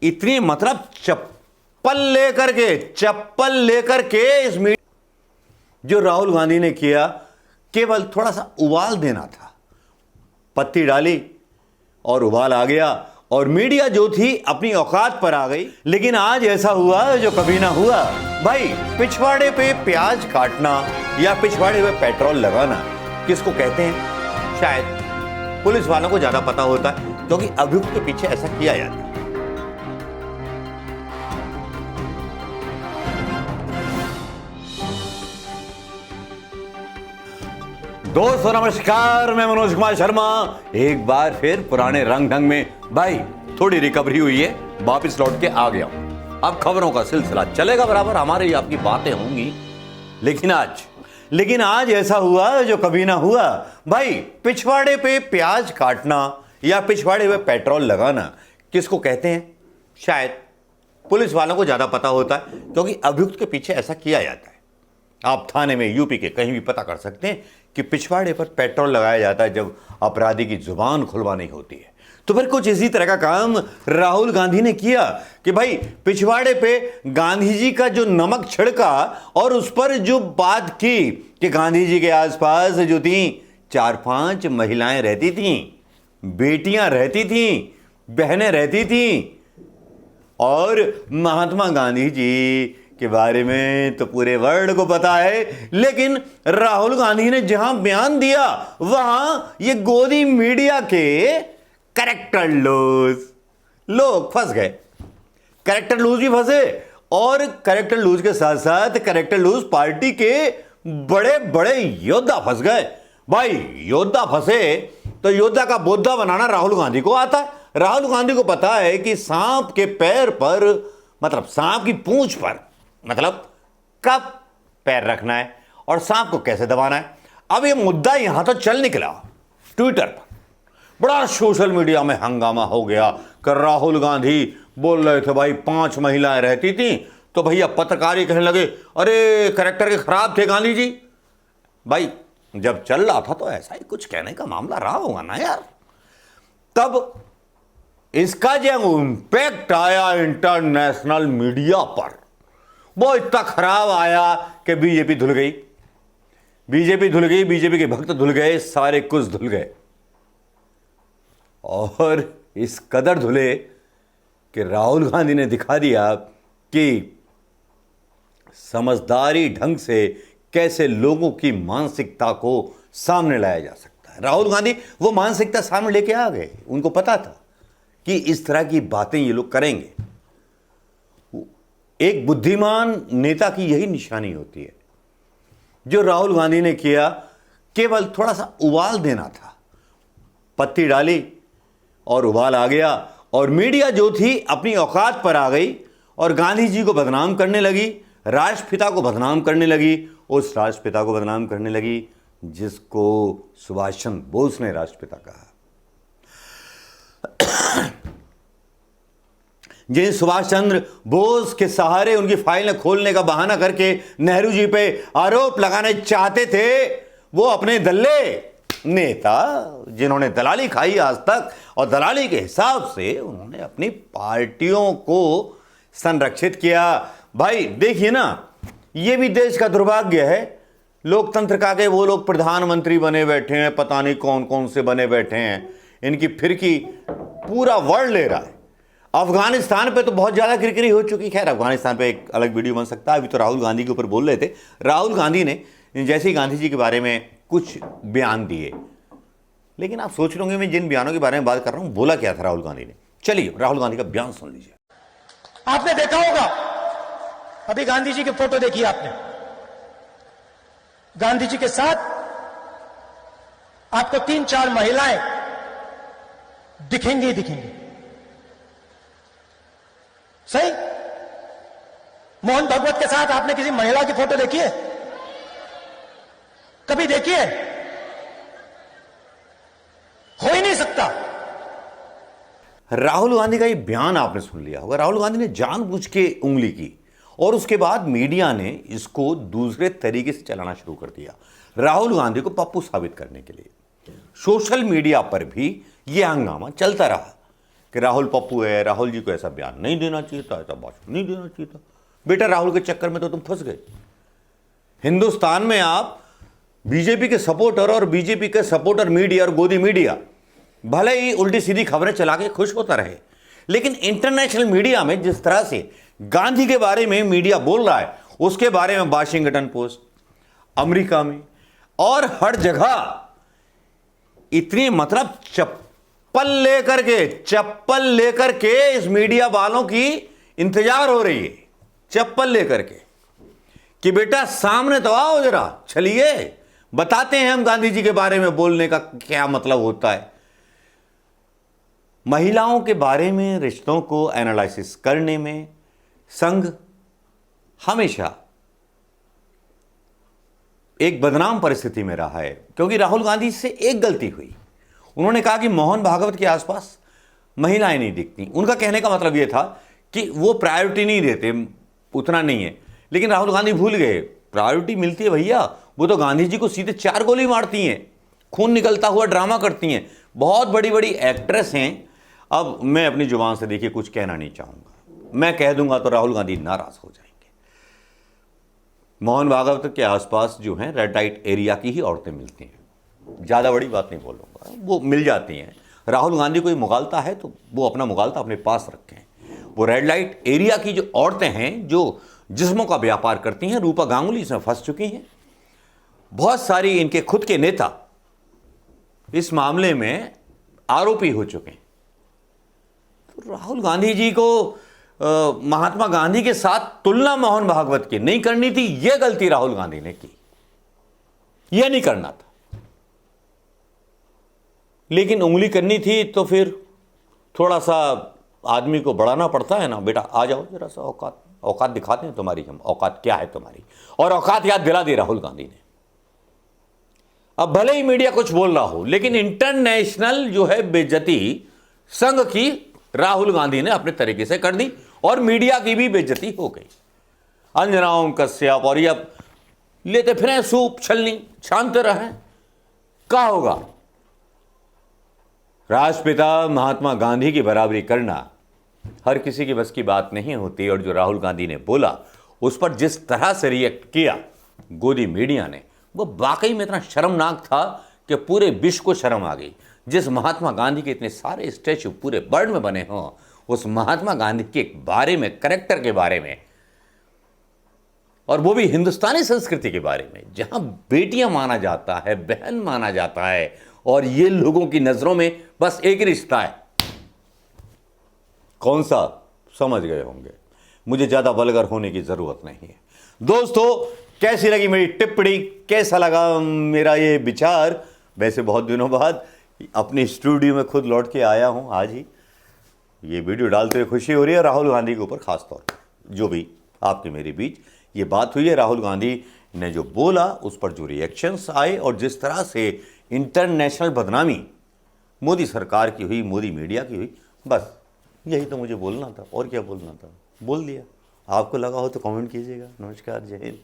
इतनी मतलब चप्पल लेकर के इस मीडिया जो राहुल गांधी ने किया, केवल थोड़ा सा उबाल देना था। पत्ती डाली और उबाल आ गया और मीडिया जो थी अपनी औकात पर आ गई। लेकिन आज ऐसा हुआ जो कभी ना हुआ। भाई, पिछवाड़े पे प्याज काटना या पिछवाड़े पे पेट्रोल लगाना किसको कहते हैं? शायद पुलिस वालों को ज्यादा पता होता है, क्योंकि अभियुक्त के पीछे ऐसा किया जाता है। दोस्तों नमस्कार, मैं मनोज कुमार शर्मा एक बार फिर पुराने रंग ढंग में। भाई, थोड़ी रिकवरी हुई है, वापस लौट के आ गया हूं। अब खबरों का सिलसिला चलेगा बराबर, हमारी आपकी बातें होंगी। लेकिन आज ऐसा हुआ जो कभी ना हुआ। भाई, पिछवाड़े पे प्याज काटना या पिछवाड़े पे पेट्रोल लगाना किसको कहते हैं? शायद पुलिस वालों को ज्यादा पता होता है, क्योंकि अभियुक्त के पीछे ऐसा किया जाता है। आप थाने में यूपी के कहीं भी पता कर सकते हैं कि पिछवाड़े पर पेट्रोल लगाया जाता है जब अपराधी की जुबान खुलवानी होती है। तो फिर कुछ इसी तरह का काम राहुल गांधी ने किया कि भाई, पिछवाड़े पे गांधी जी का जो नमक छिड़का और उस पर जो बात की कि गांधी जी के आसपास जो थी 4-5 महिलाएं रहती थीं, बेटियां रहती थीं, बहनें रहती थीं, और महात्मा गांधी जी के बारे में तो पूरे वर्ल्ड को पता है। लेकिन राहुल गांधी ने जहां बयान दिया वहां ये गोदी मीडिया के कैरेक्टर लोग फंस गए। कैरेक्टर लूज भी फंसे, और कैरेक्टर लूज के साथ साथ कैरेक्टर लूज पार्टी के बड़े बड़े योद्धा फंस गए। भाई, योद्धा फंसे तो योद्धा का बोद्धा बनाना राहुल गांधी को आता है। राहुल गांधी को पता है कि सांप के पैर पर, मतलब सांप की पूंछ पर, मतलब कब पैर रखना है और सांप को कैसे दबाना है। अब ये मुद्दा यहां तो चल निकला ट्विटर पर, बड़ा सोशल मीडिया में हंगामा हो गया कि राहुल गांधी बोल रहे थे भाई 5 महिलाएं रहती थी, तो भैया पत्रकार ही कहने लगे अरे कैरेक्टर के खराब थे गांधी जी। भाई, जब चल रहा था तो ऐसा ही कुछ कहने का मामला रहा होगा ना यार। तब इसका जो इंपैक्ट आया इंटरनेशनल मीडिया पर, वो इतना खराब आया कि बीजेपी धुल गई, बीजेपी के भक्त धुल गए, सारे कुछ धुल गए। और इस कदर धुले कि राहुल गांधी ने दिखा दिया कि समझदारी ढंग से कैसे लोगों की मानसिकता को सामने लाया जा सकता है। राहुल गांधी वो मानसिकता सामने लेके आ गए। उनको पता था कि इस तरह की बातें ये लोग करेंगे। एक बुद्धिमान नेता की यही निशानी होती है। जो राहुल गांधी ने किया, केवल थोड़ा सा उबाल देना था। पत्ती डाली और उबाल आ गया और मीडिया जो थी अपनी औकात पर आ गई और गांधी जी को बदनाम करने लगी, राष्ट्रपिता को बदनाम करने लगी, उस राष्ट्रपिता को बदनाम करने लगी जिसको सुभाष चंद्र बोस ने राष्ट्रपिता कहा। जिन सुभाष चंद्र बोस के सहारे उनकी फाइलें खोलने का बहाना करके नेहरू जी पे आरोप लगाने चाहते थे, वो अपने दल्ले नेता जिन्होंने दलाली खाई आज तक, और दलाली के हिसाब से उन्होंने अपनी पार्टियों को संरक्षित किया। भाई देखिए ना, ये भी देश का दुर्भाग्य है। लोकतंत्र का के वो लोग प्रधानमंत्री बने बैठे हैं, पता नहीं कौन कौन से बने बैठे हैं, इनकी फिरकी पूरा वर्ल्ड ले रहा है। अफगानिस्तान पे तो बहुत ज्यादा किरकिरी हो चुकी। खैर, अफगानिस्तान पे एक अलग वीडियो बन सकता है। अभी तो राहुल गांधी के ऊपर बोल रहे थे। राहुल गांधी ने जैसे ही गांधी जी के बारे में कुछ बयान दिए, लेकिन आप सोच रहे मैं जिन बयानों के बारे में बात कर रहा हूं, बोला क्या था राहुल गांधी ने। चलिए राहुल गांधी का बयान सुन लीजिए। आपने देखा होगा, अभी गांधी जी की फोटो देखी आपने, गांधी जी के साथ आपको 3-4 महिलाएं दिखेंगी दिखेंगी। सही? मोहन भगवत के साथ आपने किसी महिला की फोटो देखी है? कभी देखी है? हो ही नहीं सकता। राहुल गांधी का ये बयान आपने सुन लिया होगा। राहुल गांधी ने जानबूझ के उंगली की और उसके बाद मीडिया ने इसको दूसरे तरीके से चलाना शुरू कर दिया, राहुल गांधी को पप्पू साबित करने के लिए। सोशल मीडिया पर भी यह हंगामा चलता रहा कि राहुल पप्पू है, राहुल जी को ऐसा बयान नहीं देना चाहिए था, ऐसा भाषण नहीं देना चाहिए था। बेटा राहुल के चक्कर में तो तुम फंस गए। हिंदुस्तान में आप बीजेपी के सपोर्टर और बीजेपी के सपोर्टर मीडिया और गोदी मीडिया भले ही उल्टी सीधी खबरें चला के खुश होता रहे, लेकिन इंटरनेशनल मीडिया में जिस तरह से गांधी के बारे में मीडिया बोल रहा है, उसके बारे में वाशिंगटन पोस्ट, अमेरिका में और हर जगह इतनी मतलब चप्पल लेकर के इस मीडिया वालों की इंतजार हो रही है, चप्पल लेकर के कि बेटा सामने तो आओ, जरा चलिए बताते हैं हम गांधी जी के बारे में बोलने का क्या मतलब होता है। महिलाओं के बारे में रिश्तों को एनालिसिस करने में संघ हमेशा एक बदनाम परिस्थिति में रहा है, क्योंकि राहुल गांधी से एक गलती हुई। उन्होंने कहा कि मोहन भागवत के आसपास महिलाएं नहीं दिखती। उनका कहने का मतलब यह था कि वो प्रायोरिटी नहीं देते, उतना नहीं है। लेकिन राहुल गांधी भूल गए, प्रायोरिटी मिलती है भैया, वो तो गांधी जी को सीधे 4 गोली मारती हैं, खून निकलता हुआ ड्रामा करती हैं। बहुत बड़ी बड़ी एक्ट्रेस हैं। अब मैं अपनी जुबान से देखिए कुछ कहना नहीं चाहूंगा, मैं कह दूंगा तो राहुल गांधी नाराज हो जाएंगे। मोहन भागवत के आसपास जो हैं रेड लाइट एरिया की ही औरतें मिलती हैं, ज़्यादा बड़ी बात नहीं बोलूँगा, वो मिल जाती हैं। राहुल गांधी कोई मुगालता है तो वो अपना मुगालता अपने पास रखें। वो रेड लाइट एरिया की जो औरतें हैं जो जिस्मों का व्यापार करती हैं, रूपा गांगुली इसमें फंस चुकी हैं। बहुत सारी इनके खुद के नेता इस मामले में आरोपी हो चुके हैं। तो राहुल गांधी जी को महात्मा गांधी के साथ तुलना मोहन भागवत की नहीं करनी थी। यह गलती राहुल गांधी ने की, यह नहीं करना था। लेकिन उंगली करनी थी तो फिर थोड़ा सा आदमी को बढ़ाना पड़ता है ना, बेटा आ जाओ जरा सा, औकात दिखाते हैं तुम्हारी, हम औकात क्या है तुम्हारी। और औकात याद दिला दी राहुल गांधी ने। अब भले ही मीडिया कुछ बोल रहा हो, लेकिन इंटरनेशनल जो है बेइज्जती संघ की राहुल गांधी ने अपने तरीके से कर दी और मीडिया की भी बेइज्जती हो गई। अंजना ओम कश्यप और ये लेते फिर सूप छलनी छानते रहे, क्या होगा। राष्ट्रपिता महात्मा गांधी की बराबरी करना हर किसी की बस की बात नहीं होती। और जो राहुल गांधी ने बोला, उस पर जिस तरह से रिएक्ट किया गोदी मीडिया ने, वो वाकई में इतना शर्मनाक था कि पूरे विश्व को शर्म आ गई। जिस महात्मा गांधी के इतने सारे स्टैचू पूरे वर्ल्ड में बने हों, उस महात्मा गांधी के बारे में, कैरेक्टर के बारे में, और वो भी हिंदुस्तानी संस्कृति के बारे में, जहां बेटियां माना जाता है, बहन माना जाता है, और ये लोगों की नजरों में बस एक ही रिश्ता है। कौन सा, समझ गए होंगे। मुझे ज्यादा वल्गर होने की जरूरत नहीं है। दोस्तों, कैसी लगी मेरी टिप्पणी, कैसा लगा मेरा ये विचार। वैसे बहुत दिनों बाद अपने स्टूडियो में खुद लौट के आया हूं, आज ही ये वीडियो डालते हुए खुशी हो रही है। राहुल गांधी के ऊपर खास तौर पर जो भी आपके मेरे बीच ये बात हुई है, राहुल गांधी ने जो बोला, उस पर जो रिएक्शंस आए और जिस तरह से इंटरनेशनल बदनामी मोदी सरकार की हुई, मोदी मीडिया की हुई, बस यही तो मुझे बोलना था। और क्या बोलना था, बोल दिया। आपको लगा हो तो कमेंट कीजिएगा। नमस्कार, जय हिंद।